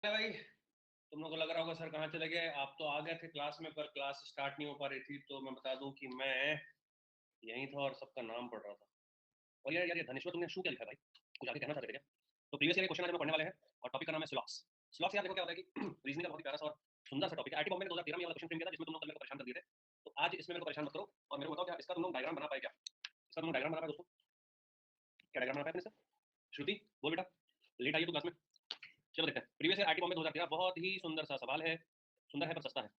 भाई, तुम लोगों को लग रहा होगा सर कहाँ चले गए। आप तो आ गए थे क्लास में, पर क्लास स्टार्ट नहीं हो पा रही थी। तो मैं बता दूं कि मैं यहीं था और सबका नाम पढ़ रहा था। और यार यार ये धनेश्वर, तुमने शू क्या लिखा है भाई? कुछ आगे कहना चाहते थे क्या? तो प्रीवियस ईयर के क्वेश्चन आज हम पढ़ने वाले हैं और टॉपिक का नाम है स्लॉक्स। स्लॉक्स यार देखो क्या होता है कि रीजनिंग का बहुत ही प्यारा सा और सुंदर सा टॉपिक है। आईटी बॉम्बे में 2013 में ये वाला क्वेश्चन फ्रेम किया था जिसमें तुम लोग कल मेरे को परेशान कर दिए थे। तो आज इसमें मेरे को परेशान मत करो और मेरे को बताओ क्या इसका तुम लोग डायग्राम बना पाए क्या? इसका तुम लोग डायग्राम बना पाए दोस्तों? क्या डायग्राम बना पाए अपने से? श्रुति बोल बेटा, लेट आई हो तू क्लास में। चलो देखते हैं। प्रीवियस ईयर आईटी बॉम्बे 2013 बहुत ही सुंदर सा सवाल है। सुंदर है पर सस्ता है।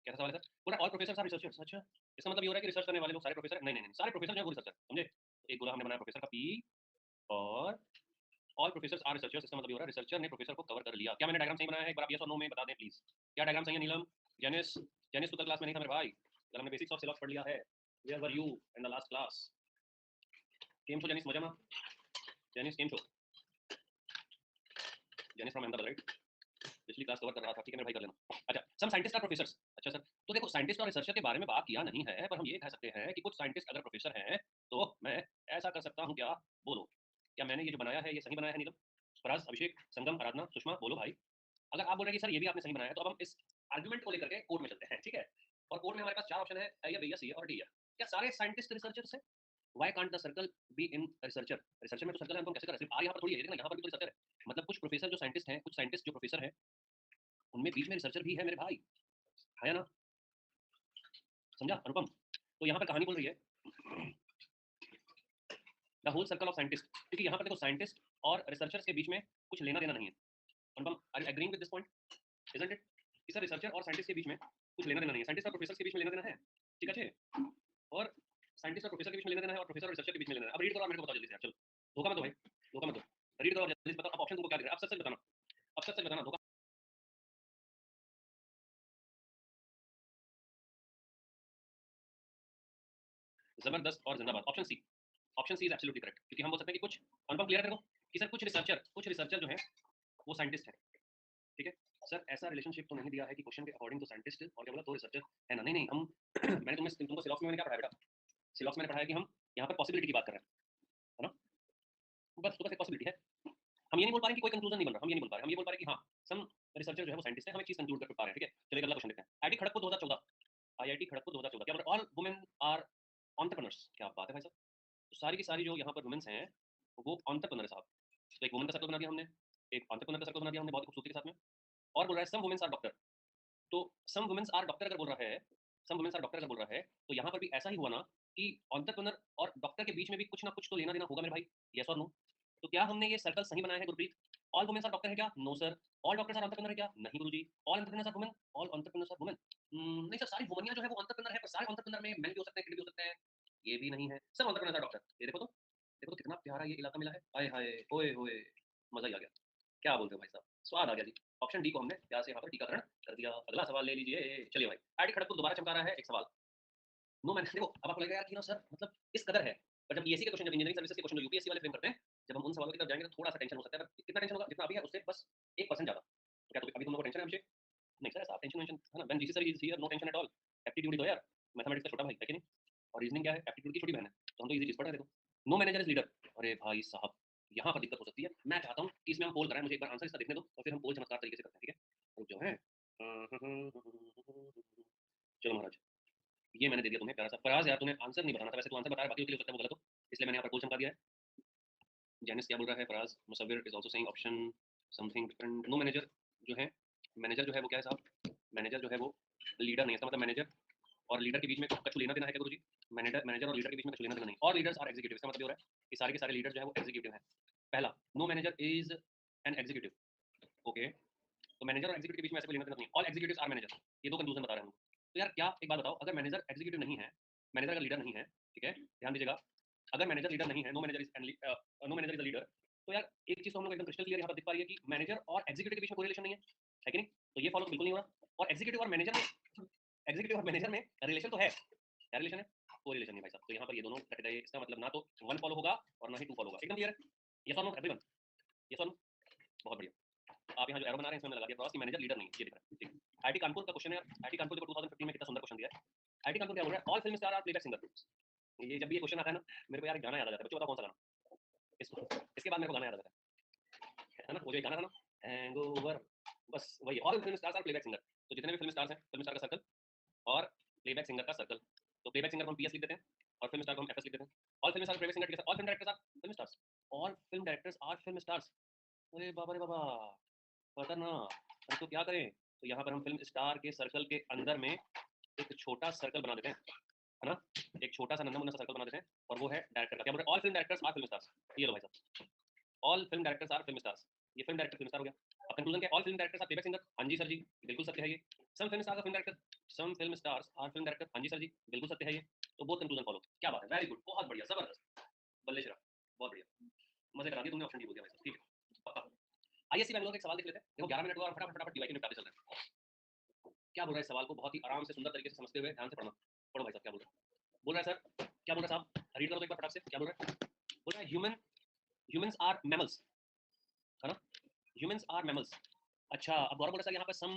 कैसा सवाल है सर? पूरा ऑल प्रोफेसर आर रिसर्चर्स। अच्छा, इसका मतलब ये हो रहा है कि रिसर्च करने वाले लोग सारे प्रोफेसर हैं? नहीं नहीं नहीं, सारे प्रोफेसर जो है वो रिसर्चर, समझे? एक गोला हमने बनाया प्रोफेसर का पी, और ऑल प्रोफेसर्स आर रिसर्चर्स। इसका मतलब ये हो रहा है रिसर्चर ने प्रोफेसर को कवर कर लिया। क्या मैंने डायग्राम सही बनाया है? एक बार आप यस और नो में बता दें प्लीज। क्या डायग्राम सही है नीलम? जेनिस? जेनिस तो कल क्लास में नहीं था मेरे भाई, कल हमने बेसिक्स ऑफ सिलॉक्स पढ़ लिया है। Where were you in the last class? केम छो जेनिस? मजा में? जेनिस केम छो? Jenis from Ahmedabad right? पिछली क्लास कवर कर रहा था, ठीक है मेरे भाई, कर लेना। अच्छा, सम साइंटिस्ट आर प्रोफेसर्स। अच्छा सर, तो देखो साइंटिस्ट और रिसर्चर के बारे में बात किया नहीं है, पर हम ये कह सकते हैं कि कुछ साइंटिस्ट अगर प्रोफेसर हैं तो मैं ऐसा कर सकता हूँ क्या? बोलो, क्या मैंने ये जो बनाया है ये सही बनाया है नीलम? फराज, अभिषेक, संगम, आराधना, सुषमा, बोलो भाई। अगर आप बोल रहे हैं कि सर ये भी आपने सही बनाया है, तो अब हम इस आर्गुमेंट को लेकर के कोर्ट में चलते हैं, ठीक है? और कोर्ट में हमारे पास चार ऑप्शन है, ए या बी या सी और डी है। क्या सारे साइंटिस्ट रिसर्चर्स हैं? Why can't the circle be in researcher? Researcher में तो सर्कल है, हम कैसे करें? सिर्फ आर यहाँ पर थोड़ी है, देखना यहाँ पर भी तो रिसर्चर है। मतलब कुछ प्रोफेसर जो साइंटिस्ट हैं, कुछ साइंटिस्ट जो प्रोफेसर हैं, उनमें बीच में रिसर्चर भी है मेरे भाई, है ना? समझा अनुपम? तो यहाँ पर कहानी बोल रही है the whole circle of scientist, क्योंकि यहाँ पर देखो साइंटिस्ट और रिसर्चर्स के बीच में कुछ लेना देना नहीं है। Anupam, are you agreeing with this point? Isn't it? कि सर रिसर्चर और साइंटिस्ट के बीच में कुछ लेना देना नहीं है, साइंटिस्ट और प्रोफेसर के बीच में लेना देना है, ठीक है? और साइंटिस्ट और प्रोफेसर के बीच में लेना देना है और प्रोफेसर और रिसर्चर के बीच में लेना देना है। अब रीड करो और मेरे को बताओ जल्दी से यार, चलो। धोखा मत दो भाई, धोखा मत दो। रीड करो और जल्दी से बताओ अब ऑप्शन तुमको क्या दिख रहा है। अब सच सच बताना, अब सच सच बताना। धोखा? जबरदस्त और जिंदाबाद, option C. Option C is absolutely correct, क्योंकि हम बोल सकते हैं कि कुछ, अनुपम क्लियर है तेरे को कि सर कुछ रिसर्चर जो है वो साइंटिस्ट है, ठीक है? सर ऐसा रिलेशनशिप तो नहीं दिया है कि क्वेश्चन के अकॉर्डिंग तो साइंटिस्ट और क्या बोला, तो रिसर्चर है ना? नहीं नहीं, हम मैंने तुमको सिलॉक्स में मैंने क्या पढ़ाया बेटा? सिलॉक्स में मैंने पढ़ाया कि हम यहाँ पर पॉसिबिलिटी की बात कर रहे हैं, है ना? बस तो बस एक पॉसिबिलिटी है। हम ये नहीं बोल पा रहे कि कोई कंक्लूजन नहीं बन रहा, हम ये नहीं बोल पा रहे, हम ये बोल पा रहे कि हाँ सम रिसर्चर जो है वो साइंटिस्ट है, हम एक चीज कंक्लूड कर पा रहे हैं, ठीक है? चलिए अगला क्वेश्चन देखते हैं। आईआईटी खड़गपुर 2014, आईआईटी खड़गपुर 2014 क्या बोल रहा है? All women are entrepreneurs. क्या बात है भाई साहब, तो सारी की सारी जो यहाँ पर वुमेन्स हैं वो एंटरप्रेन्योर है साहब। तो एक वुमेन का सर्कल बना दिया हमने, एक एंटरप्रेन्योर का सर्कल बना दिया हमने बहुत खूबसूरती के साथ में। और बोल रहा है सम वुमेन्स आर डॉक्टर। तो सम वुमेन्स आर डॉक्टर अगर बोल रहा है, सम वुमेन्स आर डॉक्टर अगर बोल रहा है, तो यहाँ पर भी ऐसा ही हुआ ना कि एंटरप्रेन्योर और डॉक्टर के बीच में भी कुछ ना कुछ तो लेना देना होगा मेरे भाई, यस और नो? तो क्या हमने ये सर्कल सही बनाया है Gurpreet? All womens are doctor है क्या? No sir. All doctors are entrepreneur है क्या? नहीं गुरुजी। All entrepreneurs are women? All entrepreneurs are women. नहीं सर, सारी वुमनियां जो है वो एंटरप्रेन्योर है, पर सारे एंटरप्रेन्योर में मेन भी हो सकते हैं, किड भी हो सकते हैं। ये भी नहीं है, सब एंटरप्रेन्योर्स आर डॉक्टर। ये देखो तो, देखो तो कितना प्यारा ये इलाका मिला है, हाय हाय ओए होए, मजा ही आ गया। क्या बोलते हो भाई साहब, स्वाद आ गया जी। ऑप्शन डी को हमने प्यार से यहाँ पर टीकाकरण कर दिया। अगला सवाल ले लीजिए। चलिए भाई, आईआईटी खड़गपुर दोबारा चमका रहा है एक सवाल। नो मैंने देखो, अब आपको लगेगा यार कि ना सर मतलब इस कदर है, पर जब ईएससी के क्वेश्चन, जब इंजीनियरिंग सर्विसेज के क्वेश्चन जो यूपीएससी वाले फ्रेम करते हैं, जब हम उन सवालों की तरफ जाएंगे तो थोड़ा सा टेंशन हो सकता है, पर कितना टेंशन होगा जितना अभी है उससे बस 1% ज्यादा। तो क्या अभी तुम लोगों को टेंशन है अभिषेक? नहीं सर, ऐसा टेंशन वेंशन है ना, when GC sir is here no tension at all. Aptitude ही तो यार, मैथमेटिक्स का छोटा भाई है कि नहीं? और रीजनिंग क्या है? एप्टीट्यूड की छोटी बहन है, तो हम तो इजी चीज पढ़ रहे हैं। देखो, नो मैनेजर इज लीडर। अरे भाई साहब, यहाँ पर दिक्कत हो सकती है। मैं चाहता हूँ कि इसमें हम पोल कराएं, मुझे एक बार आंसर इसका देखने दो और फिर हम पोल चमत्कार तरीके से करते हैं, ठीक है? रुक जाओ है। चलो महाराज, ये मैंने दे दिया तुम्हें प्यारा सा। फराज यार तूने आंसर नहीं बताना था, वैसे तू आंसर बताया, बाकी के लिए हो सकता है वो गलत हो, इसलिए मैंने यहाँ पर पोल चमका दिया है। जेनिस क्या बोल रहा है? Faraz Musavvir is also saying option something different. No manager जो है, मैनेजर जो है वो क्या है साहब? मैनेजर जो है वो लीडर नहीं है, इसका मतलब मैनेजर और लीडर के बीच में कछु लेना देना है क्या गुरुजी? मैनेजर मैनेजर और लीडर के बीच में कछु लेना देना नहीं। और लीडर्स आर एग्जीक्यूटिव, इसका मतलब ये हो रहा है कि सारे के सारे लीडर जो है वो एग्जीक्यूटिव है। पहला, no manager is an executive. Okay, तो मैनेजर और एग्जीक्यूटिव के बीच में ऐसा कोई लेना देना नहीं। ऑल एग्जीक्यूटिव्स आर मैनेजर, ये दो कंक्लूजन बता रहे हैं हम। तो यार क्या, एक बात बताओ, अगर मैनेजर एग्जीक्यूटिव नहीं है, मैनेजर अगर लीडर नहीं है, ठीक है, ध्यान दीजिएगा, अगर मैनेजर लीडर नहीं है, no manager is no manager is a leader, तो यार एक चीज तो हम लोग एकदम क्रिस्टल क्लियर यहाँ पर दिख पा रही है कि मैनेजर और एग्जीक्यूटिव के बीच में कोई रिलेशन नहीं है कि नहीं? तो ये फॉलो तो बिल्कुल नहीं हो रहा। और एग्जीक्यूटिव और मैनेजर में, एग्जीक्यूटिव और मैनेजर में रिलेशन तो है, क्या रिलेशन है? कोई रिलेशन नहीं भाई साहब। तो यहाँ पर ये दोनों कट गए, इसका मतलब ना तो वन फॉलो होगा और ना ही टू फॉलो होगा। एकदम क्लियर है? यस और नो एवरीवन? यस और नो? बहुत बढ़िया। आप यहाँ जो एरो बना रहे हैं इसमें मैंने लगा दिया क्रॉस कि मैनेजर लीडर नहीं, ये दिख रहा है, ठीक है? आईटी कानपुर का क्वेश्चन है। आईटी कानपुर देखो 2015 में कितना सुंदर क्वेश्चन दिया है। आईटी कानपुर क्या बोल रहा है? All film star are playback singer. ये जब भी ये क्वेश्चन आता है ना, मेरे को यार एक गाना याद आ जाता है। बच्चों बताओ कौन सा गाना? इसको इसके बाद मेरे को गाना याद आ जाता है ना, वो जो एक गाना था ना, हैंगओवर, बस वही all film stars are playback singer. तो जितने भी फिल्म स्टार्स हैं, फिल्म स्टार का सर्कल और प्लेबैक सिंगर का सर्कल। तो प्लेबैक सिंगर को हम पीएस लिख देते हैं और फिल्म स्टार को हम एफएस लिख देते हैं। All film star playback singer, ठीक है। All film directors are film stars. All film directors are film stars. अरे बाबा रे बाबा, खतरनाक। हम तो क्या करें, तो यहाँ पर हम फिल्म स्टार के सर्कल के अंदर में एक छोटा सर्कल बना देते हैं, है ना। एक छोटा सा नन्हा मुन्ना सा सर्कल बना देते हैं और वो है डायरेक्टर का। क्या बोल रहे हैं? All film directors are film stars. ये लो भाई साहब, all film directors are film stars. ये फिल्म डायरेक्टर फिल्म स्टार हो गया। अब कंक्लूजन क्या? All film directors are playback singer. हाँ जी सर जी, बिल्कुल सत्य है ये। Some film stars are film director. Some film stars are film director. हाँ जी सर जी, बिल्कुल सत्य है ये। तो बहुत कंक्लूजन फॉलो। क्या बात है, वेरी गुड, बहुत बढ़िया, जबरदस्त, बल्ले शरा, बहुत बढ़िया, मजे करा दिए तुमने। ऑप्शन डी बोल दिया भाई साहब, ठीक है पक्का। आईएससी बैंगलोर का एक सवाल देख लेते हैं। देखो 11 मिनट हुआ और फटाफट फटाफट डीवाई के निपटाते चल रहे हैं। क्या बोल रहा है इस सवाल को बहुत ही आराम से सुंदर तरीके से समझते हुए ध्यान से पढ़ना। पढ़ो भाई साहब, क्या बोल रहा है? बोल रहा है सर, क्या बोल रहा है साहब, रीड करो तो एक बार फटाफट से। क्या बोल रहा है? बोल रहा है ह्यूमंस आर मैमल्स, है ना। Humans are mammals. अच्छा, अब गौरव बोल रहा है सर यहाँ पर सम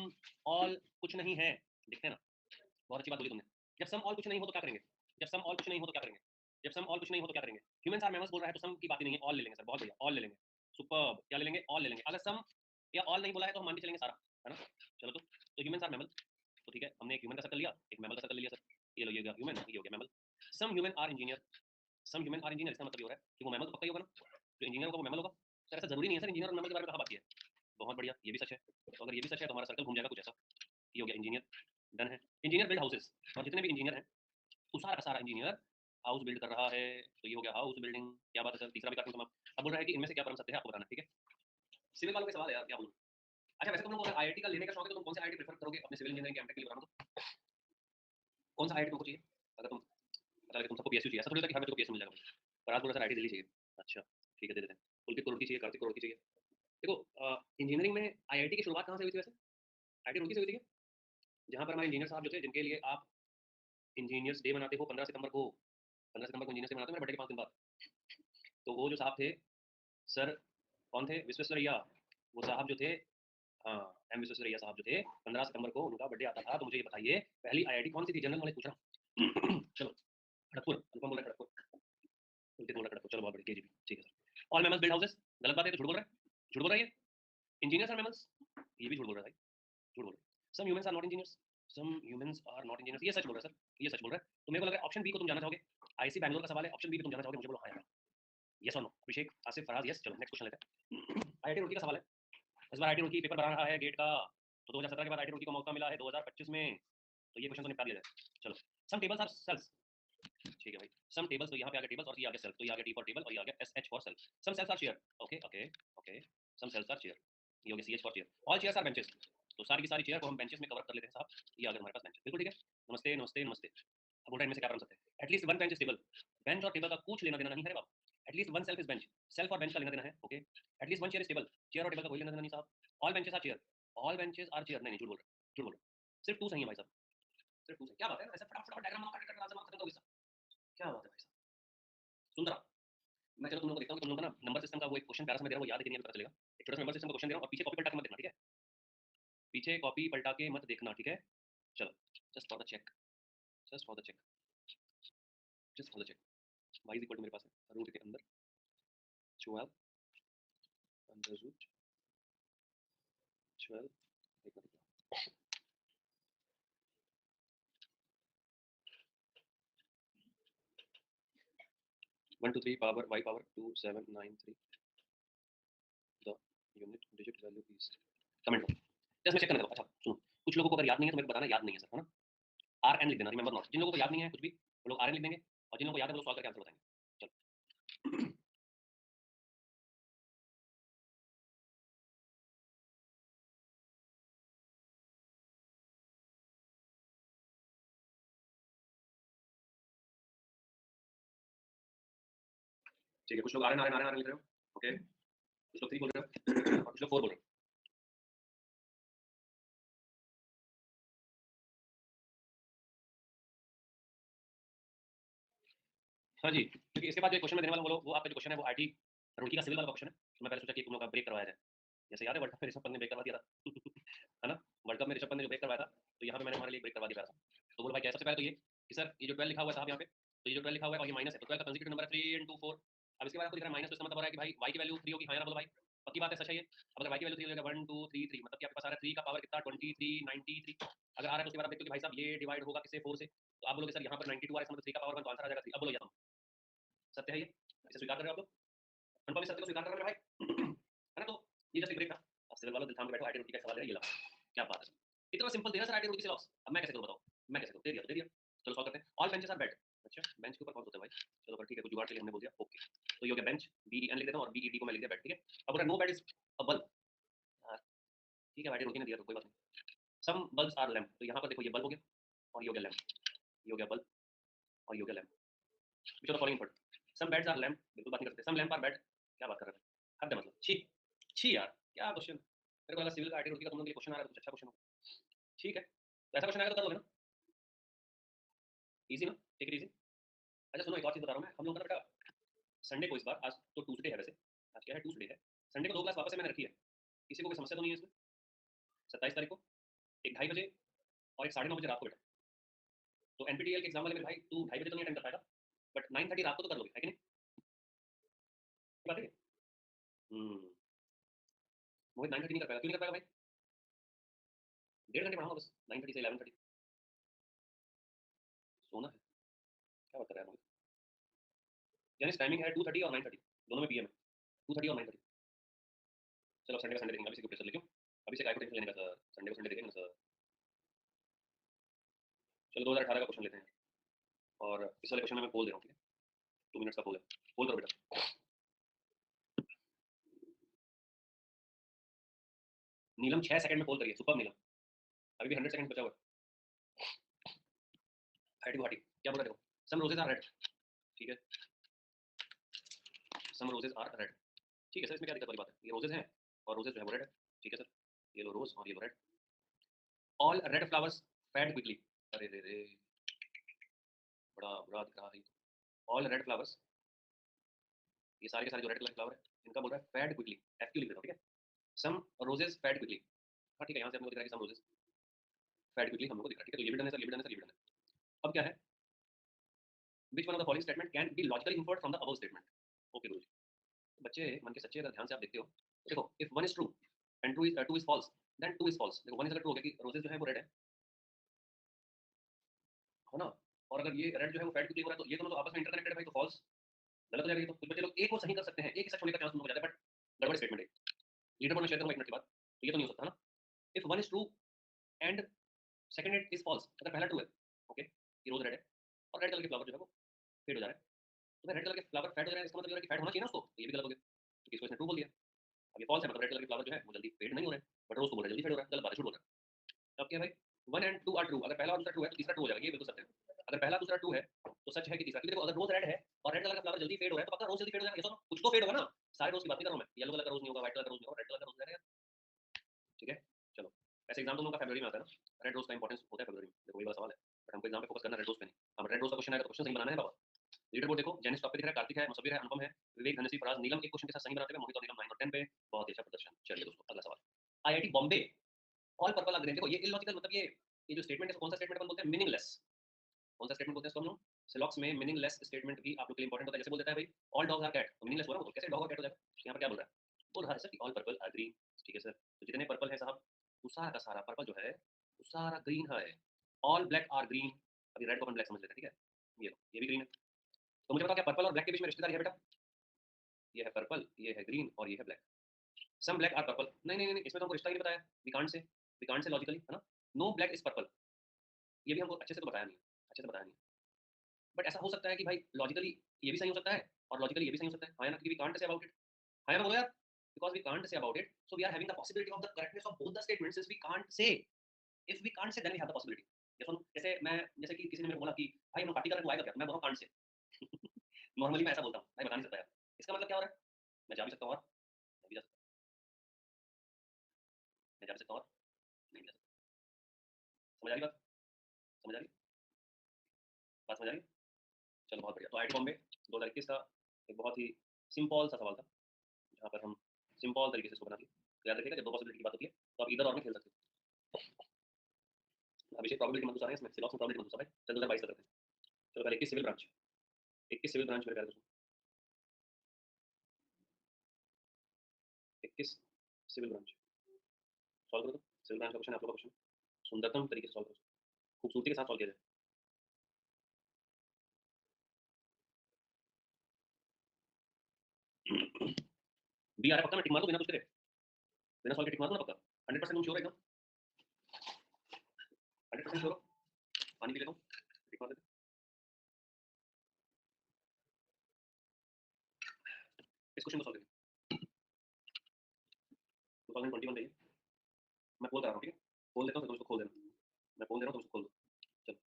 ऑल कुछ नहीं है। देखते हैं ना, बहुत अच्छी बात बोली तुमने। जब सम ऑल कुछ नहीं हो तो क्या करेंगे? जब सम ऑल कुछ नहीं हो तो क्या करेंगे? जब सम ऑल कुछ नहीं हो तो क्या करेंगे? ह्यूमंस आर मैमल्स बोल रहा है तो सम की बात ही नहीं है, ऑल ले लेंगे सर। बहुत बढ़िया, ऑल ले लेंगे। सुपर, क्या ले लेंगे? ऑल ले लेंगे। अगर सम या ऑल नहीं बोला है तो हम मान के चलेंगे सारा, है ना। चलो तो ह्यूमंस आर मैमल। तो ठीक है, हमने एक ह्यूमन का सर्कल लिया, एक मैमल का सर्कल लिया सर। ये लो, ये गया ह्यूमन, ये हो गया mammal. Some human are engineer. Some human are engineer, इसका मतलब ये हो रहा है कि वो मैमल तो पक्का ही होगा ना। जो इंजीनियर होगा वो मैमल होगा। सर ऐसा जरूरी नहीं है सर, इंजीनियर और मैमल के बारे में कहा बात की है। बहुत बढ़िया, ये भी सच है। तो अगर ये भी सच है तो हमारा सर्कल घूम जाएगा कुछ ऐसा। ये हो गया इंजीनियर, डन है। इंजीनियर बिल्ड हाउसेस, और जितने भी इंजीनियर हैं वो सारा का सारा इंजीनियर हाउस बिल्ड कर रहा है। तो ये हो गया हाउस बिल्डिंग। क्या बात है सर, तीसरा भी काफी समाप्त। अब बोल रहा है कि इनमें से क्या परम सत्य है आपको बताना, ठीक है। सिविल वालों का सवाल है यार, क्या बोलूं। अच्छा वैसे तुम लोग अगर आईआईटी का लेने का शौक है तो तुम कौन सा आईआईटी प्रेफर करोगे अपने सिविल इंजीनियरिंग के एमटेक के लिए बनाना? तो कौन सा आईआईटी तुमको चाहिए? अगर तुम पता लगे तुम सबको पीएसयू चाहिए, ऐसा थोड़ी होता है कि हमें तो पीएसयू मिल जाएगा। पर आज बोला सर आईआईटी दिल्ली चाहिए। अच्छा ठीक है, दे देते हैं। पुलकित करोड़ की चाहिए, कार्तिक करोड़ की चाहिए। देखो इंजीनियरिंग में आईआईटी की शुरुआत कहाँ से हुई थी वैसे? आईआईटी रुड़की से हुई थी क्या? जहाँ पर हमारे इंजीनियर साहब जो थे, जिनके लिए आप इंजीनियर्स डे मनाते हो 15 सितंबर को, 15 सितंबर को इंजीनियर्स डे मनाते हो मेरे बर्थडे के 5 दिन बाद। तो वो जो साहब थे सर, कौन थे? विश्वेश्वरैया। वो साहब जो थे, हाँ, एम विश्वेश्वरैया साहब जो थे, 15 सितंबर को उनका बर्थडे आता था। तो मुझे ये बताइए पहली आईआईटी कौन सी थी? जनरल नॉलेज पूछ रहा हूँ। चलो, खड़गपुर, अनुपम बोल रहा है खड़गपुर, उनके बोल रहा है खड़गपुर। चलो बहुत बढ़िया, केजीबी, ठीक है sir. All mammals build houses, गलत बात है, तो झूठ बोल रहा है, झूठ बोल रहा है ये। इंजीनियर्स आर मैमल्स, ये भी झूठ बोल रहा है भाई, झूठ बोल रहा है। Some humans are not engineers, some humans are not engineers, ये सच बोल रहा है सर, ये सच बोल रहा है। तो मेरे को लग रहा है ऑप्शन बी को तुम जाना चाहोगे। आईसी बैंगलोर का सवाल है, ऑप्शन बी पे तुम जाना चाहोगे, मुझे बोलो हाँ या ना। यस और नो? अभिषेक, आसिफ, फराज, यस। चलो नेक्स्ट क्वेश्चन लेते हैं। आईआईटी रुड़की का सवाल है। इस बार आईआईटी रुड़की पेपर बना रहा है गेट का। तो 2017 के बाद आईआईटी रुड़की को मौका मिला है 2025 में। तो ये क्वेश्चन तो निपटा दिया जाए। चलो, सम टेबल्स आर सेल्स, ठीक है भाई। सम टेबल्स, तो यहाँ पे आ गया टेबल्स और ये आ गया सेल्फ। तो ये आ गया टी फॉर टेबल और ये आ गया S H for shelf. Some shelves are chair, okay okay okay. Some shelves are chair, ये हो गया C H for chair. All chairs are benches, तो सारी की सारी चेयर को हम बेंचेस में कवर कर लेते हैं साहब। ये आ गया हमारे पास बेंच, बिल्कुल ठीक है। नमस्ते नमस्ते नमस्ते। अब बोल रहे हैं इनमें से क्या परम सत्य है? At least one bench is table. Bench और टेबल का कुछ लेना देना नहीं है रे बाबू। At least one shelf is bench, shelf और बेंच का लेना देना है, okay. At least one chair is table, chair और टेबल का कोई लेना देना नहीं साहब। All benches are chair, all benches are chair, नहीं झूठ बोल रहे, झूठ बोल रहे। सिर्फ टू सही है भाई साहब, सिर्फ टू सही। क्या बात है, ऐसे फटाफट डायग्राम बना कर आंसर खत्म कर दोगे। क्या बात है भाई साहब, सुंदर। मैं चलो तुम लोगों को देखता हूँ कि तुम लोगों का ना नंबर सिस्टम का वो एक क्वेश्चन पैरा से मैं दे रहा हूँ, वो याद है कि नहीं, पता चलेगा। एक छोटा सा नंबर सिस्टम का क्वेश्चन दे रहा हूँ और पीछे कॉपी पलटा के मत देखना, ठीक है। पीछे कॉपी पलटा के मत देखना, ठीक है। चलो, just for the check, just for the check, just for the check. y is equal to मेरे पास है रूट के अंदर 12 अंडर रूट 12, एक minute 1 2 3 power y power 2793 the unit digit value is. Comment करो, जस्ट मैं चेक करने दो। अच्छा सुनो, कुछ लोगों को अगर याद नहीं है तो मेरे को बताना याद नहीं है सर, है ना। आर एन लिख देना, रिमेंबर नॉट। जिन लोगों को याद नहीं है कुछ भी, वो लोग आर एन लिख देंगे, और जिन लोगों को याद है वो लोग सॉल्व करके आंसर बताएंगे। चलो, ठीक है। कुछ लोग आर एन लिख रहे हो, ओके। कुछ लोग 3 बोल रहे हो और कुछ लोग 4 बोल रहे हो। हाँ जी, क्योंकि इसके बाद जो क्वेश्चन मैं देने वाला हूँ वो आपका जो क्वेश्चन है वो आईटी रुड़की का सिविल वाला क्वेश्चन है। तो मैं पहले सोचा कि तुम लोग का ब्रेक करवाया जाए। जैसे याद है वर्ल्ड कप में ऋषभ पंत ने ब्रेक करवा दिया था। है ना, वर्ल्ड कप में ऋषभ पंत ने जो ब्रेक करवाया था, तो यहाँ पे मैंने हमारे लिए ब्रेक करवा दिया था। तो बोलो भाई क्या है? सबसे पहले तो ये कि सर ये जो 12 लिखा हुआ है साहब यहाँ पे, तो ये जो 12 लिखा हुआ है और ये माइनस है, तो 12 का कंसेक्यूटिव नंबर है 3 into 4। अब इसके बाद आपको दिख रहा है माइनस, तो इसका मतलब हो रहा है कि भाई y की वैल्यू 3 होगी, हाँ या ना बोलो भाई। पक्की बात है, सच है ये। अब अगर y की वैल्यू 3 हो जाएगा 1 2 3 3, मतलब कि आपके पास आ रहा है 3 का पावर कितना 23 93। अगर आ रहा है तो उसके बाद आप देखते हो कि भाई साहब ये डिवाइड होगा किससे 4 से, तो आप बोलोगे सर यहाँ पर 92 आ रहा है, मतलब 3 का पावर 1, तो आंसर आ जाएगा 3। अब बोलो या सत्य है ये, इसे स्वीकार कर रहे हो आप लोग? अनुपम इस सत्य को स्वीकार कर रहे हो भाई? है ना? तो ये जस्ट एक ब्रेक था। अब सिविल वालों दिल थाम के बैठो, आईटी रोटी का सवाल है, ये लो क्या बात है, इतना सिंपल देना सर आईटी रोटी से लॉस। अब मैं कैसे करूं बताओ, मैं कैसे करूं? दे दिया तो दे दिया, चलो सॉल्व करते हैं। All benches are bed. अच्छा बेंच के ऊपर कौन सोता है भाई? चलो पर ठीक है, कुछ जुगाड़ के लिए हमने बोल दिया, ओके। तो ये हो गया बेंच, बी ई एन लिख देता हूं और बी ई डी को मैं लिख दिया बेड, ठीक है। अब अगर no bed is a bulb, ठीक है आईटी रोटी ने दिया तो कोई बात नहीं। सम बल्ब्स आर लैम्प, तो यहाँ पर देखो ये बल्ब हो गया और ये हो गया लैम्प, ये हो गया बल्ब और ये हो गया lamp. Which of the following important? Some beds are lamp, बिल्कुल बात नहीं कर सकते। सम लैम्प आर बेड, क्या बात कर रहे हैं, हद है मतलब, छी छी यार क्या क्वेश्चन। मेरे को लगा सिविल का आईटी रोटी का तुम लोग के लिए क्वेश्चन आ रहा है, कुछ अच्छा क्वेश्चन हो, ठीक है। तो ऐसा क्वेश्चन आएगा तो कर लोगे ना, इजी ना, टेक इट इजी। अच्छा सुनो एक और चीज बता रहा हूँ मैं, हम लोग का ना बेटा संडे को, इस बार आज तो ट्यूसडे है वैसे, आज क्या है ट्यूसडे है, संडे को 2 क्लास वापस से मैंने रखी है। किसी को कोई समस्या तो नहीं है इसमें? 27 तारीख को एक 2:30 बजे और एक 9:30 बजे रात को बेटा। तो एनपीटीईएल के एग्जाम वाले मेरे भाई, तू 2:30 बजे तो नहीं अटेंड कर पाएगा, बट 9:30 रात को तो कर लोगे, है कि नहीं? ये बात है। मोहित 9:30 नहीं कर पाएगा, क्यों नहीं कर पाएगा भाई? 1.5 घंटे पढ़ाऊंगा बस, 9:30 से 11:30। सोना है, क्या बात कर रहा है मोहित? यानी टाइमिंग है 2:30 और 9:30, दोनों में पीएम है, 2:30 और 9:30। चलो संडे का संडे देखेंगे, अभी से प्रेशर लेके अभी से काय को टेंशन लेने का सर, संडे को संडे देखेंगे ना सर। चलो 2018 का क्वेश्चन लेते हैं, और इस वाले क्वेश्चन में मैं पोल दे रहा हूँ, ठीक है? 2 मिनट्स का पोल है, पोल करो बेटा। नीलम 6 सेकंड में पोल करिए, सुपर नीलम, अभी भी 100 सेकंड बचा हुआ है। हाइटी गुवाहाटी क्या बोल रहे हो? सम रोजेस आर रेड, ठीक है, सम रोजेस आर रेड, ठीक है सर, इसमें क्या दिक्कत वाली बात है? ये रोजेस हैं और रोजेस जो है वो रेड है, ठीक है सर, ये लो रोज और ये लो red. All red flowers fade quickly, अरे रे रे बड़ा बुरा दिख रहा है। ऑल रेड फ्लावर्स, ये सारे के सारे जो रेड कलर के फ्लावर है इनका बोल रहा है फेड क्विकली, एफ क्यू लिख देता हूँ, ठीक है। सम रोजेस फेड क्विकली, हाँ ठीक है, यहाँ से हमको दिख रहा है कि सम रोजेस फेड क्विकली हमको दिख रहा है, ठीक है। तो ये भी डन है सर, ये भी डन है सर, ये भी डन है। अब क्या है, which one of the following statement can be logically inferred from the above statement? Okay गुरुजी, बच्चे मन के सच्चे, अगर ध्यान से आप देखते हो तो देखो, if one is true and two is false, then two is false. देखो वन इज अगर ट्रू हो गया कि रोजेस जो है वो रेड है ना, और अगर ये रेड जो है वो फेड क्विकली हो रहा है, तो ये दोनों तो आपस में इंटरकनेक्टेड है भाई, तो फॉल्स गलत हो जाएगा ये तो। कुछ बच्चे लोग एक को सही कर सकते हैं, एक ही सच होने का चांस हो जाता है, बट गड़बड़ स्टेटमेंट है। लीडर बोर्ड में शेयर करूंगा 1 मिनट के बाद, तो ये तो नहीं हो सकता ना। If one is true and second it is false, अगर पहला ट्रू है, ओके, ये रोज रेड है और रेड कलर के फ्लावर जो है वो फेड हो जा रहा है, तो रेड कलर के फ्लावर फेड हो जा रहा है, इसका मतलब ये है कि फेड होना चाहिए ना उसको, तो ये भी गलत हो गया क्योंकि इसको इसने ट्रू बोल दिया। अब ये फॉल्स है, मतलब रेड कलर के फ्लावर जो है वो जल्दी फेड नहीं हो रहे हैं, बट रोज को बोल रहा है जल्दी फेड हो रहा है, गलत बात है, झूठ बोल रहा है। अब क्या है भाई, 1 एंड 2 आर ट्रू, अगर पहला और दूसरा ट्रू है तो तीसरा ट्रू हो जाएगा, ये बिल्कुल सत्य है। अगर पहला दूसरा ट्रू है तो सच है कि तीसरा, क्योंकि देखो अगर रोज रेड है और रेड कलर का फ्लावर जल्दी फेड हो रहा है तो पक्का रोज जल्दी फेड हो जाएगा, ये तो कुछ तो फेड होगा ना। सारे रोज की बात नहीं कर रहा हूं मैं, येलो कलर का रोज नहीं होगा, व्हाइट कलर का रोज नहीं होगा, रेड कलर का रोज रहेगा, ठीक है। चलो ऐसे एग्जाम तुम लोगों का फरवरी में आता है ना, रेड रोज का इंपॉर्टेंस होता है फरवरी में, देखो ये बड़ा सवाल है, बट हमको एग्जाम पे फोकस करना रेड रोज पे नहीं। हम रेड रोज का क्वेश्चन आएगा तो क्वेश्चन सही बनाना है बाबा। लीडर बोर्ड देखो, जेनिस टॉप पे दिख रहा है, कार्तिक है, मुसब्बिर है, अनुपम है, विवेक, धनश्री, फराज, नीलम एक क्वेश्चन के साथ सही बनाते हुए, मोहित और नीलम 9 और 10 पे, बहुत ही अच्छा प्रदर्शन। चलिए दोस्तों अगला सवाल, आईआईटी बॉम्बे ऑल पर्पल अग्रेन, देखो ये इलॉजिकल, मतलब ये जो स्टेटमेंट है कौन सा स्टेटमेंट अपन बोलते हैं, मीनिंगलेस। कौन सा स्टेटमेंट बोलते हैं इसको हम लोग? सिलॉक्स में मीनिंगलेस स्टेटमेंट भी आप लोग के लिए इंपॉर्टेंट होता है, जैसे बोल देता है भाई ऑल डॉग्स आर कैट, तो मीनिंगलेस हो रहा है वो, तो कैसे डॉग और कैट हो जाएगा? यहाँ पर क्या बोल रहा है, बोल रहा है सर कि ऑल पर्पल आर ग्रीन, ठीक है सर, तो जितने पर्पल है साहब वो सारा का सारा पर्पल जो है वो सारा ग्रीन है। ऑल ब्लैक आर ग्रीन, अभी रेड को अपन ब्लैक समझ लेते हैं, ठीक है, ये भी ग्रीन है। तो मुझे बताओ क्या पर्पल और ब्लैक के बीच में रिश्तेदारी है बेटा? ये है पर्पल, ये है ग्रीन और ये है black. Some black are purple, नहीं नहीं नहीं, इसमें तो हमको रिश्ता ही नहीं बताया, वी कांट से लॉजिकली, है ना। नो ब्लैक इज पर्पल, ये भी हमको अच्छे से तो बताया नहीं है, अच्छे से बताया नहीं है, बट ऐसा हो सकता है कि भाई लॉजिकली ये भी सही हो सकता है और लॉजिकली ये भी सही हो सकता है, हाँ या ना, क्योंकि we can't say about it, हाँ या ना बोलो यार, because we can't say about it so we are having the possibility of the correctness of both the statements, since we can't say, if we can't say then we have the possibility. जैसे मैं, जैसे कि किसी ने मेरे को बोला कि भाई हम पार्टी कर रहे हैं, तू आएगा क्या? मैं बोल रहा हूँ कांट से। नॉर्मली मैं ऐसा बोलता हूँ, भाई बता नहीं सकता यार, इसका मतलब क्या हो रहा है, मैं जा भी सकता हूँ और नहीं भी जा सकता, मैं जा भी सकता हूँ और नहीं भी जा सकता। समझ आ रही बात? समझ आ रही बात? समझ आ रही? चलो बहुत बढ़िया। तो आईआईटी बॉम्बे 2021 का एक बहुत ही सिंपल सा सवाल था, जहाँ पर हम सिंपल तरीके से इसको बना दिए। तो याद रखिएगा जब दो पॉसिबिलिटी की बात होती है तो आप इधर और में खेल सकते हो। अभिषेक प्रोबेबिलिटी मत घुसा रहे हैं इसमें, सिलॉक्स में प्रोबेबिलिटी मत घुसा भाई। चल 2022 का करते हैं। चलो पहले 21 सिविल ब्रांच, 21 सिविल ब्रांच मेरे प्यारे दोस्तों, किस सिविल ब्रांच? सॉल्व करो तो, सिविल ब्रांच का क्वेश्चन, आप लोग का क्वेश्चन सुंदरतम तरीके से सॉल्व करो, खूबसूरती के साथ सॉल्व किया जाए। बी आ रहा है पक्का? मैं टिक मार दूं बिना कुछ करे, बिना सॉल्व के टिक मार दूं ना पक्का? 100% तुम श्योर हो एकदम? 100% श्योर हो? पानी पी लेता हूँ, टिक मार देते। इस क्वेश्चन को सॉल्व करिए, 2021 है ये। मैं पोल करा रहा हूँ, ठीक है? खोल देता हूँ, तुम उसको खोल देना। मैं खोल दे रहा हूँ, तुम उसको खोल दो। चलो,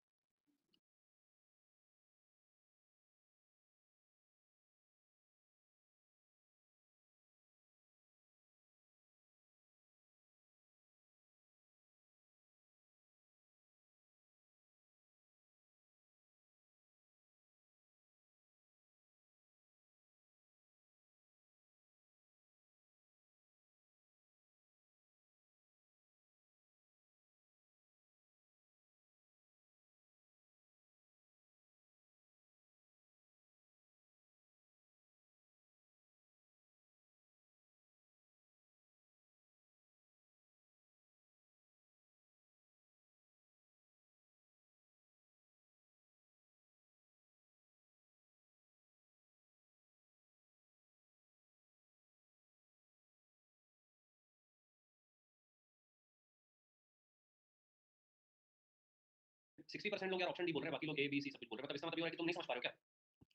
सिक्सटी परसेंट लोग यार ऑप्शन डी बोल रहे हैं, बाकी लोग ए बी सी सब कुछ बोल रहे हैं। मतलब इसका मतलब ये है कि तुम नहीं समझ पा रहे हो क्या?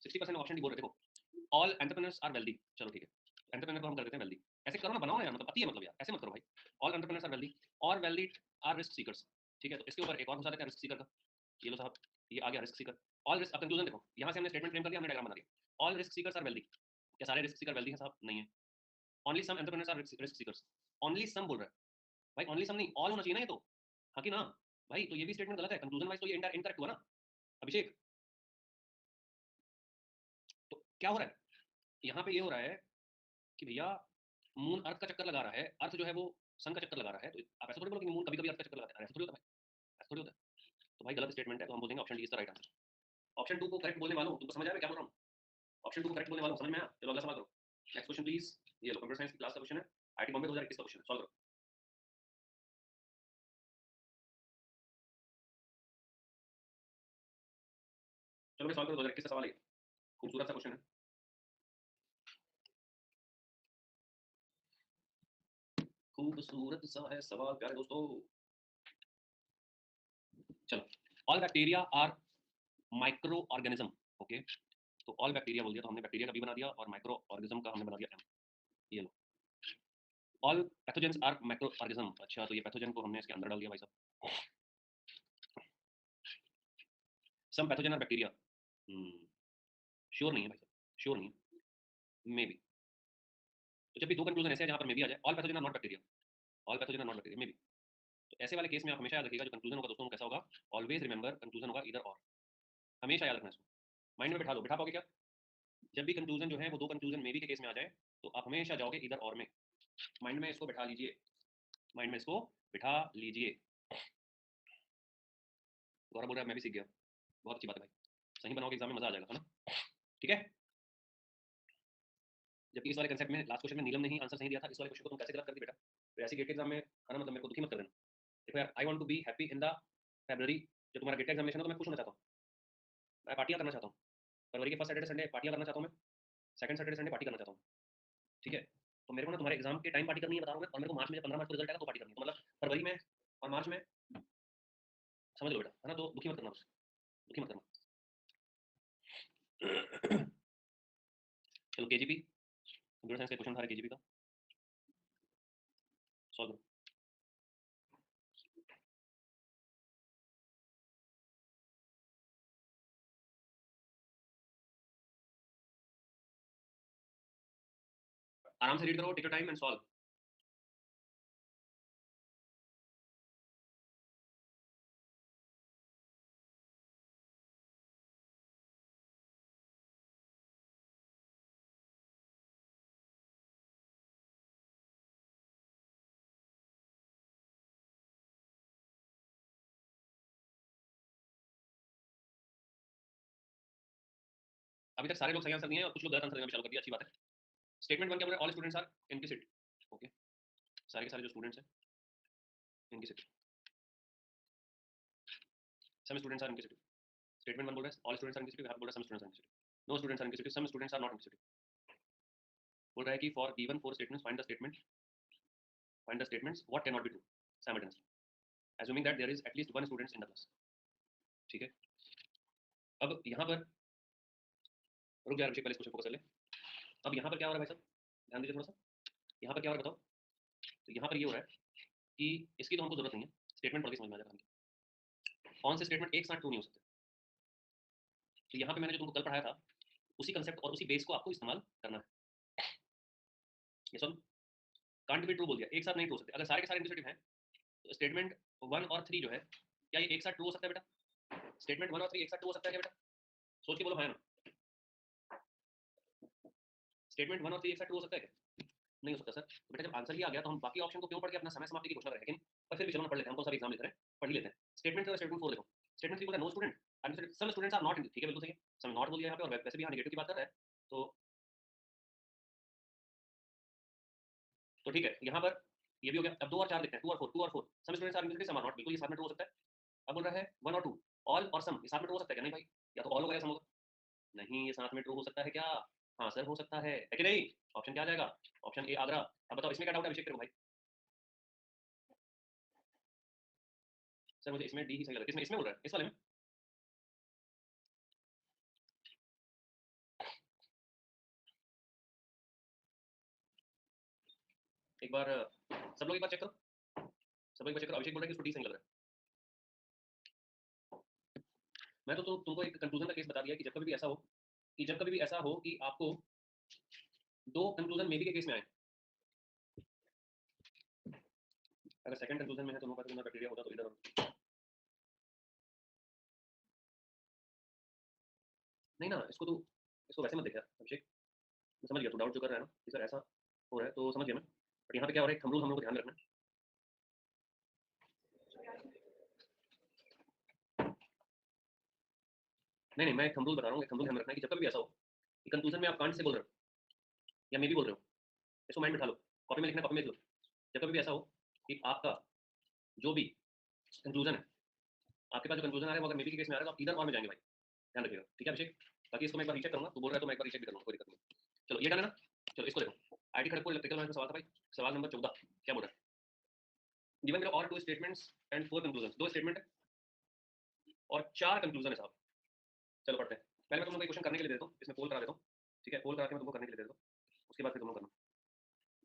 60% ऑप्शन डी बोल रहे हैं। देखो, ऑल एंटरप्रेन्योर्स आर वेल्दी, चलो ठीक है, एंटरप्रेन्योर को हम कर देते हैं वेल्दी। ऐसे करो ना, बनाओ ना यार, मतलब पति है मतलब यार, ऐसे मत करो भाई। ऑल एंटरप्रेन्योर्स आर वेल्दी और वेल्दी आर रिस्क सीकर्स, ठीक है? तो इसके ऊपर एक और घुसा देते हैं रिस्क सीकर का। ये लो साहब, ये आ गया रिस्क सीकर। ऑल रिस्क, अब कंक्लूजन देखो, यहाँ से हमने स्टेटमेंट फ्रेम कर दिया, हमने डायग्राम बना दिया। All risk seekers are wealthy, क्या सारे रिस्क सीकर वेल्दी हैं साहब? नहीं है। Only some entrepreneurs are risk seekers, only some बोल रहा है भाई, ओनली सम नहीं, ऑल होना चाहिए ना ये तो, हाँ कि ना? भाई तो ये भी स्टेटमेंट गलत है, कंक्लूजन वाइज तो ये इनकरेक्ट हुआ ना अभिषेक? तो क्या हो रहा है यहाँ पे? ये हो रहा है कि भैया मून अर्थ का चक्कर लगा रहा है, अर्थ जो है वो सन का चक्कर लगा रहा है। तो आप ऐसा थोड़ी बोलो कि मून कभी कभी अर्थ का चक्कर लगाता है, ऐसा थोड़ी होता है, ऐसा थोड़ी होता है। तो भाई गलत स्टेटमेंट है, तो हम बोलेंगे option D is the right answer. Option two को करेक्ट बोलने वालों, तुमको समझ आया मैं क्या बोल रहा हूँ? ऑप्शन टू को करेक्ट बोलने वालों समझ में आया? चलो अगला सवाल करो, नेक्स्ट क्वेश्चन प्लीज। ये लो, कंप्यूटर साइंस की क्लास का क्वेश्चन है, आईटी बॉम्बे 2021 का क्वेश्चन है, सॉल्व करो। चलो मैं सॉल्व करो, 2021 का सवाल है, खूबसूरत सा क्वेश्चन है। खूबसूरत सा है सवाल प्यारे दोस्तों। चलो, all bacteria are micro organism, okay? तो ऑल बैक्टीरिया बोल दिया तो हमने बैक्टीरिया का भी बना दिया और माइक्रो ऑर्गेनिज्म का हमने बना दिया एम। ये लो, all pathogens are micro organism. अच्छा, तो ये पैथोजन को हमने इसके अंदर डाल दिया भाई साहब। सम पैथोजन आर बैक्टीरिया, श्योर नहीं है भाई साहब, श्योर नहीं है, मे बी। तो जब भी दो कंक्लूजन ऐसे हैं जहाँ पर मे बी आ जाए, all pathogen are not bacteria, all pathogen are not bacteria, may be. तो ऐसे वाले केस में आप हमेशा याद रखिएगा, जो कंक्लूजन होगा दोस्तों कैसा होगा, ऑलवेज रिमेंबर कंक्लूजन होगा इधर और, हमेशा याद रखना इसको, माइंड में बैठा लो। बैठा पाओगे क्या? जब भी कंक्लूजन जो है वो दो कंक्लूजन मे बी के केस में आ जाए, तो आप हमेशा जाओगे इधर और में, माइंड में इसको बैठा लीजिए, माइंड में इसको बिठा लीजिए। गौरव बोल रहा है मैं भी सीख गया, बहुत अच्छी बात है भाई, सही बनाओगे एग्जाम में मजा आ जाएगा, है ना? ठीक है। जबकि इस वाले कंसेप्ट में लास्ट क्वेश्चन में नीलम ने ही आंसर सही दिया था, इस वाले क्वेश्चन को तुम कैसे गलत कर दी बेटा? तो ऐसी गेट के एग्जाम में आना मतलब मेरे को दुखी मत कर देना। देखो यार, I want to be happy in the February, जो तुम्हारा गेट का एग्जामिनेशन है, तो मैं खुश होना चाहता हूँ, मैं पार्टियां करना चाहता हूँ। फरवरी के फर्स्ट सैटरडे संडे पार्टियां करना चाहता हूँ मैं, सेकंड सैटरडे संडे पार्टी करना चाहता हूँ, ठीक है? तो मेरे को ना तुम्हारे एग्जाम के टाइम पार्टी करनी है बता रहा हूँ मैं, और मेरे को मार्च में, जब 15 मार्च को रिजल्ट आएगा तो पार्टी करनी है, तो मतलब फरवरी में और मार्च में, समझ लो बेटा, है ना? तो दुखी मत करना बस, दुखी मत करना। चलो केजीपी, कंप्यूटर साइंस का क्वेश्चन था केजीपी का, सॉल्व करो। आराम से रीड करो, take your time and solve. अभी तक सारे लोग सही आंसर दिए हैं और कुछ लोग गलत आंसर देना भी चालू कर दिया, अच्छी बात है। स्टेटमेंट वन क्या बोल रहा है? All students are implicit, okay? सारे के सारे जो स्टूडेंट्स हैं इनकी city, some students are in the city. Statement 1 बोल रहा है all students are in the city, यहाँ बोल रहा है some students are in the city. No students are in the city, some students are not in the city. बोल रहा है कि for given 4 statements find the statements what can not be true simultaneously assuming that there is at least one student in the class। ठीक है, अब यहाँ पर रुक जा अभिषेक, पहले इस क्वेश्चन फोकस कर ले। अब यहाँ पर क्या हो रहा है भाई साहब, ध्यान दीजिए थोड़ा सा। यहाँ पर क्या हो रहा है बताओ। तो यहाँ पर ये हो रहा है कि इसकी तो हमको जरूरत नहीं है, स्टेटमेंट पढ़ के समझ में आ जाएगा हमको कौन से स्टेटमेंट एक साथ ट्रू नहीं हो सकते। तो यहाँ पे मैंने जो तुमको कल पढ़ाया था उसी कंसेप्ट और उसी बेस को आपको इस्तेमाल करना है। ये सुन, कांट बी ट्रू बोल दिया, एक साथ नहीं ट्रू हो सकते। अगर सारे के सारे इंडिकेटिव हैं तो स्टेटमेंट 1 और 3 जो है क्या ये एक साथ ट्रू हो सकता है बेटा? स्टेटमेंट 1 और 3 एक साथ ट्रू हो सकता है क्या बेटा? सोच के बोलो हाँ ना। स्टेटमेंट 1 और 3 एक साथ ट्रू हो सकता है क्या? नहीं हो सकता सर। तो बेटा जब आंसर ही आ गया तो हम बाकी ऑप्शन को क्यों पढ़ के अपना समय समाप्ति की घोषणा करें? लेकिन पर फिर भी चलो पढ़ लेते हैं, हम कौन सा एग्जाम लेते हैं, पढ़ ही लेते हैं। स्टेटमेंट 3 और स्टेटमेंट 4 देखो। स्टेटमेंट 3 बोला no student, some students are not in, ठीक है बिल्कुल सही है, सम नॉट बोल दिया यहाँ पे, और वैसे भी यहाँ नेगेटिव की बात कर रहा है तो ठीक है। यहाँ पर ये भी हो गया। अब 2 और 4 देखते हैं, 2 और 4, 2 और 4 some students are in, some are not, बिल्कुल ये साथ में ट्रू हो सकता है। अब बोल रहा है 1 और 2 ऑल और सम, ये साथ में ट्रू हो सकता है क्या? नहीं भाई, या तो ऑल होगा या सम होगा। नहीं, ये साथ में ट्रू हो सकता है क्या? हाँ सर हो सकता है कि नहीं? ऑप्शन क्या आ जाएगा? Option A Agra. अब बताओ इसमें क्या डाउट है अभिषेक तेरे को भाई? सर मुझे इसमें डी ही सही लग रहा है। इसमें इसमें बोल रहा है, इस वाले में। एक बार सब लोग एक बार चेक करो, सब लोग एक बार चेक करो। अभिषेक बोल रहा है कि उसको डी सही लग रहा है। मैं तो तुमको एक कंक्लूजन का केस बता दिया कि जब कभी भी ऐसा हो कि आपको दो कंक्लूजन मे बी के केस में आए, अगर सेकंड कंक्लूजन में है तो नो बैक्टीरिया होगा तो इधर नहीं ना। इसको वैसे मत देखा अभिषेक, मैं समझ गया तू डाउट जो कर रहा है ना कि सर ऐसा हो रहा है, तो समझ गया मैं। बट यहाँ पे क्या हो रहा है, एक थंब रूल हम लोग को ध्यान में रखना है। नहीं नहीं, मैं एक थंब रूल बता रहा हूँ, एक थंब रूल ध्यान में रखना है कि जब कभी भी ऐसा हो कि कंक्लूजन में आप कांट से बोल रहे हो या मे भी बोल रहे हो, इसको माइंड में बिठा लो, कॉपी में लिखना, कॉपी में लिख लो। जब कभी भी ऐसा हो कि आपका जो भी कंक्लूजन है, आपके पास जो कंक्लूजन आ रहा है वो अगर मे बी के केस में आ रहा है तो आप इधर और में जाएंगे भाई, ध्यान रखिएगा। ठीक है अभिषेक, बाकी इसको मैं एक बार रीचेक करूंगा, तू बोल रहा है तो मैं एक बार रीचेक भी करूंगा, कोई दिक्कत नहीं। चलो ये डन है ना। चलो इसको देखो, आईटी खड़गपुर इलेक्ट्रिकल में सवाल था भाई, सवाल नंबर 14 क्या बोल रहा है? गिवन बिलो और 2 स्टेटमेंट्स एंड 4 कंक्लूजन, 2 स्टेटमेंट है और 4 कंक्लूजन है साहब। चलो पढ़ते हैं। पहले मैं तुमको एक क्वेश्चन करने के लिए देता हूँ, इसमें पोल करा देता हूँ। ठीक है, पोल करा के मैं तुमको करने के लिए देता हूँ, उसके बाद फिर तुम लोग करना।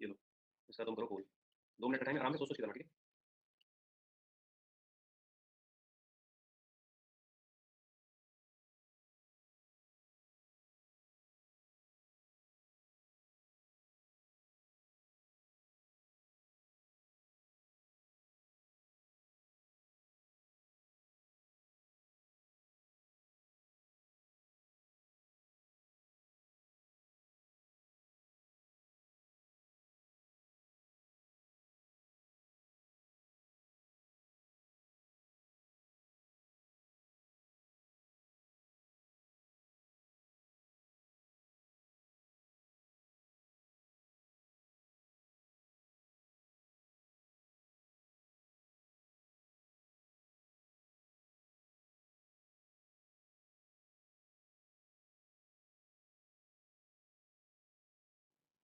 ये लो, इसका तुम करो पोल, 2 मिनट का टाइम, आराम से सोच सोच के करना, ठीक है?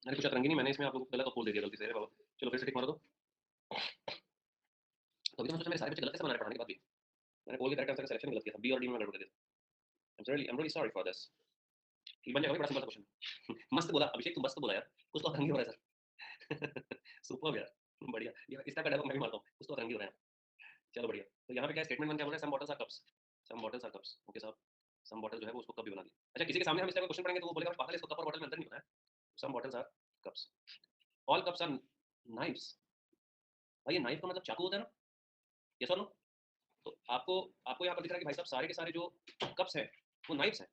अरे कुछ अतरंगी नहीं, मैंने इसमें आप लोगों को गलत पोल दे दिया गलती से। अरे बाबा, चलो फिर से टिक मारो दो। तो अभी तो मैं सोचा मेरे सारे बच्चे गलत कैसे बना रहे पढ़ाने के बाद भी, मैंने पोल के करेक्ट आंसर का सिलेक्शन गलत किया था, बी और डी में गड़बड़ कर दिया था। I am really sorry for this. ये बन जाएगा बड़ा सिंपल क्वेश्चन। मस्त बोला अभिषेक, तुम मस्त बोला यार, कुछ तो अतरंगी हो रहा है सर। सुपर यार, बढ़िया। ये इस टाइप का डायलॉग मैं भी मारता हूँ, कुछ तो अतरंगी हो रहा है। चलो बढ़िया। तो यहाँ पे क्या स्टेटमेंट 1 क्या बोल रहा है? Some bottles are cups, some bottles are cups. Okay साहब, सम बॉटल जो है वो उसको कप भी बना दिया। अच्छा, किसी के सामने हम इस टाइप का क्वेश्चन पढ़ेंगे तो वो बोलेगा पागल है, इसको कप और बॉटल में अंतर नहीं पता है। Some bottles are cups, all cups are knifes. भाई ये नाइफ का मतलब चाकू होता है ना, यस और नो? तो आपको आपको यहाँ पर दिख रहा है कि भाई साहब सारे के सारे जो कप्स हैं वो नाइफ्स हैं।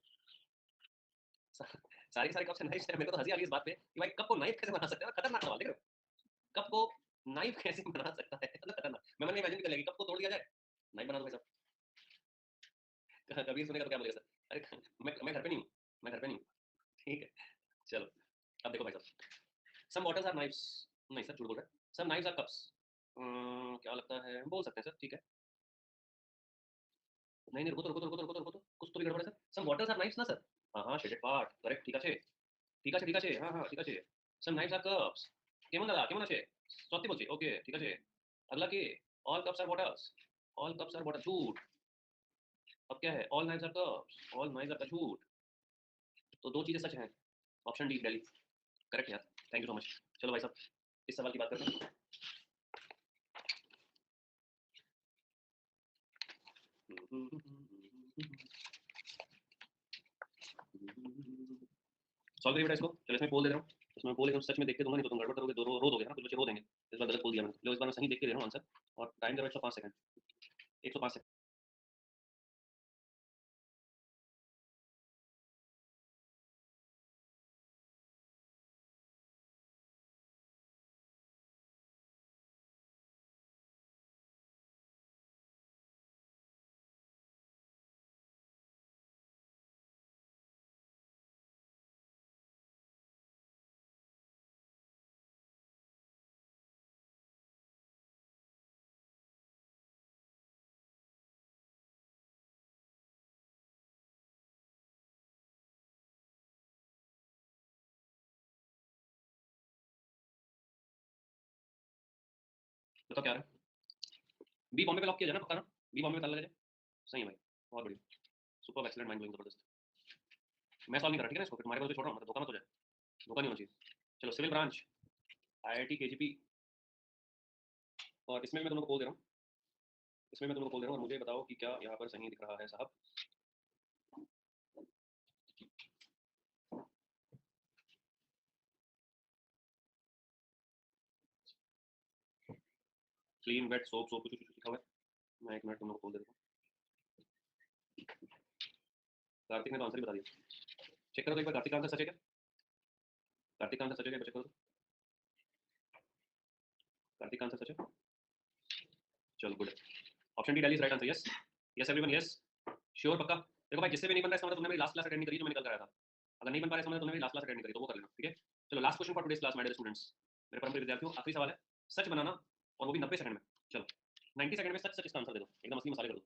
सारे के सारे कप्स हैं, नाइफ्स हैं। मेरे को तो हंसी आ रही है इस बात पे कि भाई कप को नाइफ कैसे बना सकते हैं? खतरनाक सवाल, देख रहे हो? कप को नाइफ कैसे बना सकता है? मतलब खतरनाक। मैं मन में इमेजिन कर लिया कि कप को तोड़ दिया जाए, नाइफ बना दो भाई साहब। कभी सुनेगा तो क्या बोलेगा सर? अरे मैं घर पे नहीं हूँ, मैं घर पे नहीं हूँ। ठीक है, चलो अब देखो भाई साहब, सम बॉटल्स आर नाइफ्स। नहीं सर झूठ बोल रहा है। सम नाइफ्स आर कप्स, क्या लगता है, बोल सकते हैं सर, ठीक है। नहीं नहीं, रुको तो रुको तो रुको तो रुको तो रुको तो, कुछ तो भी गड़बड़ है sir. Some bottles are knives ना सर, हाँ शेडेड पार्ट, करेक्ट, ठीक है, ঠিক আছে ঠিক আছে, हाँ हाँ ठीक है। सम नाइफ्स आर कप्स, কেমন দাদা কেমন আছে, সত্যি বলছি, ওকে ঠিক আছে। अगला के, all cups are bottles, all cups are bottle, झूठ। अब क्या है, all knives are cups, all knives are का झूठ। तो दो चीजें सच हैं, ऑप्शन डी दिल्ली करेक्ट यार, थैंक यू सो मच। चलो भाई साहब, इस सवाल की बात करते हैं। सॉल्व करिए बेटा इसको, चलो इसमें बोल दे रहा हूँ, इसमें बोल रहा हूँ, सच में देख के दूंगा, नहीं तो तुम गड़बड़ करोगे, दो रो दोगे ना, कुछ बच्चे रो देंगे। इस बार गलत बोल दिया मैंने, लो इस बार मैं सही देख के दे रहा हूँ आंसर। और टाइम दे रहा हूँ 105 सेकंड, 105 सेकंड। बताओ क्या है, बी बॉम्बे पे लॉक किया जाए ना, पक्का ना, बी बॉम्बे पे ताला लगा जाए। सही है भाई, बहुत बढ़िया, सुपर एक्सीलेंट, माइंड ब्लोइंग, जबरदस्त। मैं सॉल्व नहीं कर रहा, ठीक है ना, इसको फिर तुम्हारे पास छोड़ रहा हूँ, मतलब धोखा मत हो जाए, धोखा नहीं होना चाहिए। चलो सिविल ब्रांच, IIT KGP, और इसमें मैं तुमको बोल दे रहा हूँ, इसमें मैं तुमको बोल दे रहा हूँ, और मुझे बताओ कि क्या यहाँ पर सही दिख रहा है साहब। क्लीन वेट सोप, सोप कुछ कुछ लिखा हुआ है, मैं एक मिनट तुम लोग को बोल देता हूँ। कार्तिक ने तो आंसर ही बता दिया, चेक करो तो एक बार, कार्तिक का आंसर सच है क्या, कार्तिक का आंसर सच है क्या, चेक करो तो, कार्तिक का आंसर सच है, चलो good. Option D, Delhi is right answer, yes yes everyone, yes sure, पक्का। देखो भाई, जिससे भी नहीं बन रहा है इसका मतलब तुमने मेरी लास्ट क्लास अटेंड नहीं करी जो मैंने कल कराया था, अगर नहीं बन पा रहा है इसका मतलब तुमने मेरी लास्ट क्लास अटेंड नहीं करी, तो वो कर लेना, ठीक है। चलो last question for today's class, my dear students, मेरे परम विद्यार्थियों, आखिरी सवाल है, सच बनाना, और वो भी 90 सेकंड में। चलो 90 सेकंड में सच सच इसका आंसर दे दो, एकदम असली मसाले कर दो।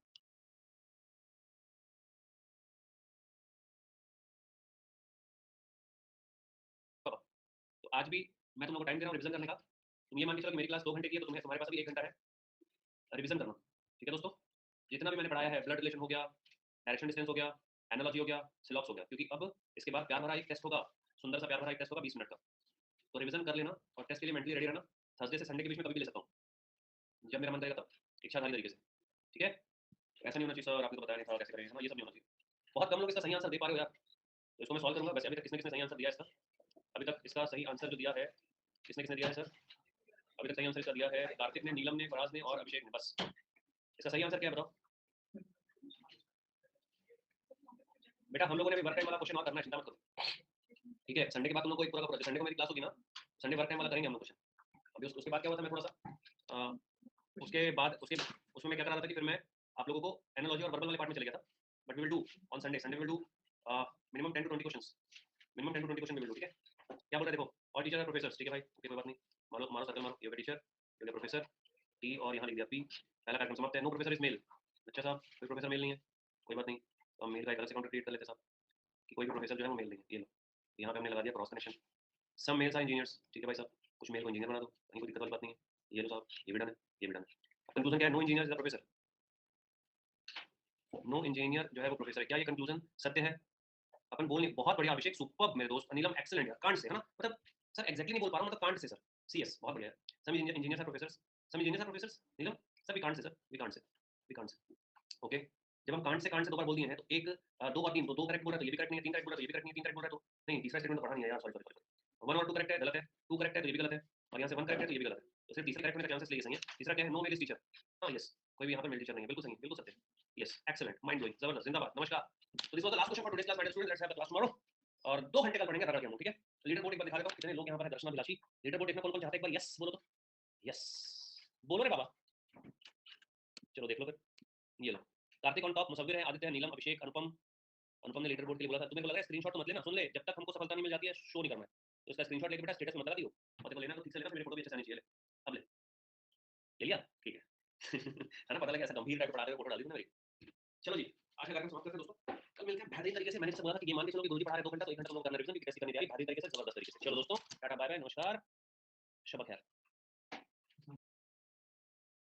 तो आज भी मैं तुम लोगों को टाइम दे रहा हूँ रिविजन करने का, तुम ये मान के चलो कि मेरी क्लास 2 घंटे की है, तो तुम्हें तुम्हारे पास अभी 1 घंटा है रिविजन करना, ठीक है दोस्तों। जितना भी मैंने पढ़ाया है, ब्लड रिलेशन हो गया, डायरेक्शन डिस्टेंस हो गया, एनालॉजी हो गया, सिलॉक्स हो गया, क्योंकि अब इसके बाद प्यार भरा एक टेस्ट होगा, सुंदर सा प्यार भरा एक टेस्ट होगा 20 मिनट का, तो रिविजन कर लेना, और टेस्ट के लिए मेंटली रेडी रहना। थर्सडे से संडे के बीच में कभी भी ले सकता हूँ, जब मेरा मन करेगा तब, इच्छाधारी तरीके से, ठीक है। ऐसा नहीं होना चाहिए सर, आपने तो बताया नहीं था कैसे करेंगे, ये सब नहीं होना चाहिए। बहुत कम लोग इसका सही आंसर दे पा रहे हो यार, तो इसको मैं सॉल्व करूंगा। वैसे अभी तक किसने किसने सही आंसर दिया इसका, अभी तक इसका सही आंसर जो दिया है, किसने किसने दिया है सर, अभी तक सही आंसर इसका दिया है कार्तिक ने, नीलम ने, फराज ने और अभिषेक ने, बस। इसका सही आंसर क्या है बताओ बेटा। हम लोगों ने भी वर्क टाइम वाला क्वेश्चन और करना है, चिंता मत करो, ठीक है। संडे के बाद तुम लोग को एक पूरा का पूरा, संडे को मेरी क्लास होगी ना, संडे वर्क टाइम वाला करेंगे हम लोग क्वेश्चन। अभी उसके बाद क्या हुआ था, मैं थोड़ा सा उसके बाद उसके उसमें मैं क्या कर रहा था कि फिर मैं आप लोगों को एनालॉजी और वर्बल वाले पार्ट में चले गया था, but we will do on Sunday, Sunday will do minimum 10 to 20 questions, minimum 10 to 20 question will do, ठीक है। क्या बोल रहे देखो, और टीचर और प्रोफेसर, ठीक है भाई, ओके कोई बात नहीं, मारो मारो सर्कल मारो, yoga teacher, yoga professor, T और यहाँ लिख दिया पी, पहला कार्यक्रम समाप्त है। नो प्रोफेसर इज मेल, अच्छा साहब कोई प्रोफेसर मेल नहीं है, कोई बात नहीं, तो हम मेल का एक अलग से काउंटर क्रिएट कर लेते हैं साहब, कि कोई भी प्रोफेसर जो है वो मेल नहीं है, ये लो, यहाँ पे हमने लगा दिया क्रॉस कनेक्शन। सब मेल्स आर इंजीनियर्स, ठीक है भाई साहब, कुछ मेल को इंजीनियर बना दो, कहीं कोई दिक्कत वाली बात नहीं है, ये लो साहब, ये भी डन है, ये भी डन है। कंक्लूजन क्या है, no engineer is the professor, no engineer जो है वो प्रोफेसर है, क्या ये कंक्लूजन सत्य है। अपन बोल, बहुत बढ़िया अभिषेक, सुपर मेरे दोस्त, अनिलम एक्सीलेंट यार, कांट से है ना, मतलब सर एग्जैक्टली नहीं बोल पा रहा हूँ, मतलब कांट से सर, सीएस बहुत बढ़िया। Some engineers are professors, some engineers are professors, Neelam सभी कांट से सर, भी कांट से, भी कांट से, ओके। जब हम कांट से 2 बार बोल दिए हैं, तो एक दो बार तीन, तो दो करेक्ट बोल रहा है, तो ये भी करेक्ट नहीं है, तीन करेक्ट बोल रहा है, तो ये भी करेक्ट नहीं है, तीन करेक्ट बोल रहा है, तो नहीं, तीसरा स्टेटमेंट तो पढ़ा नहीं है यार, सॉरी सॉरी सॉरी, वन और टू करेक्ट है, गलत है, टू करेक्ट है तो ये भी गलत है, और यहाँ से वन करेक्ट है तो ये भी गलत है, तो सिर्फ तीसरा करेक्ट होने का चांसेस सही है। तीसरा क्या है, नो मेल टीचर, हाँ यस, कोई भी यहाँ पर मेल टीचर नहीं है, बिल्कुल सही, बिल्कुल सत्य, यस एक्सीलेंट, माइंड ब्लोइंग, जबरदस्त, जिंदाबाद, नमस्कार। तो this was the last question for today's class, my student, let's have the class tomorrow, और 2 घंटे कल पढ़ेंगे, रट रट के हम लोग, ठीक है। लीडर बोर्ड एक बार दिखा देता हूँ, कितने लोग यहाँ पर है, दर्शना बिलाशी, लीडर बोर्ड देखना कौन कौन चाहता है, एक बार यस बोलो तो, यस बोलो रे बाबा, चलो देख लो फिर, ये लो, कार्तिक ऑन टॉप, मुसव्विर है, आदित्य है, नीलम, अभिषेक, अनुपम, अनुपम ने लीडर बोर्ड के लिए बोला था, तुम्हें को लग रहा है स्क्रीनशॉट तो मत लेना, सुन ले, जब तक हमको सफलता नहीं मिल जाती है शो नहीं करना है, तो इसका स्क्रीनशॉट लेके बेटा स्टेटस में मत लगा दियो, और देखो लेना तो ठीक से लेना, मेरी फोटो भी अच्छे से आनी चाहिए, अब ले पता लगा ऐसा गंभीर टाइप पढ़ा रहे हो, फोटो डाल दी ना मेरी। चलो जी, आज का कार्यक्रम समाप्त करते हैं दोस्तों। कल मिलते हैं बेहतरीन तरीके से। मैंने जैसे बोला था कि ये मान के चलो कि गुरुजी पढ़ा रहे 2 घंटा, तो 1 घंटा तुम लोग करना रिवीजन, कैसी करनी तैयारी बेहतरीन तरीके से, जबरदस्त तरीके से। चलो दोस्तों, टाटा बाय बाय, नमस्कार, शब खैर।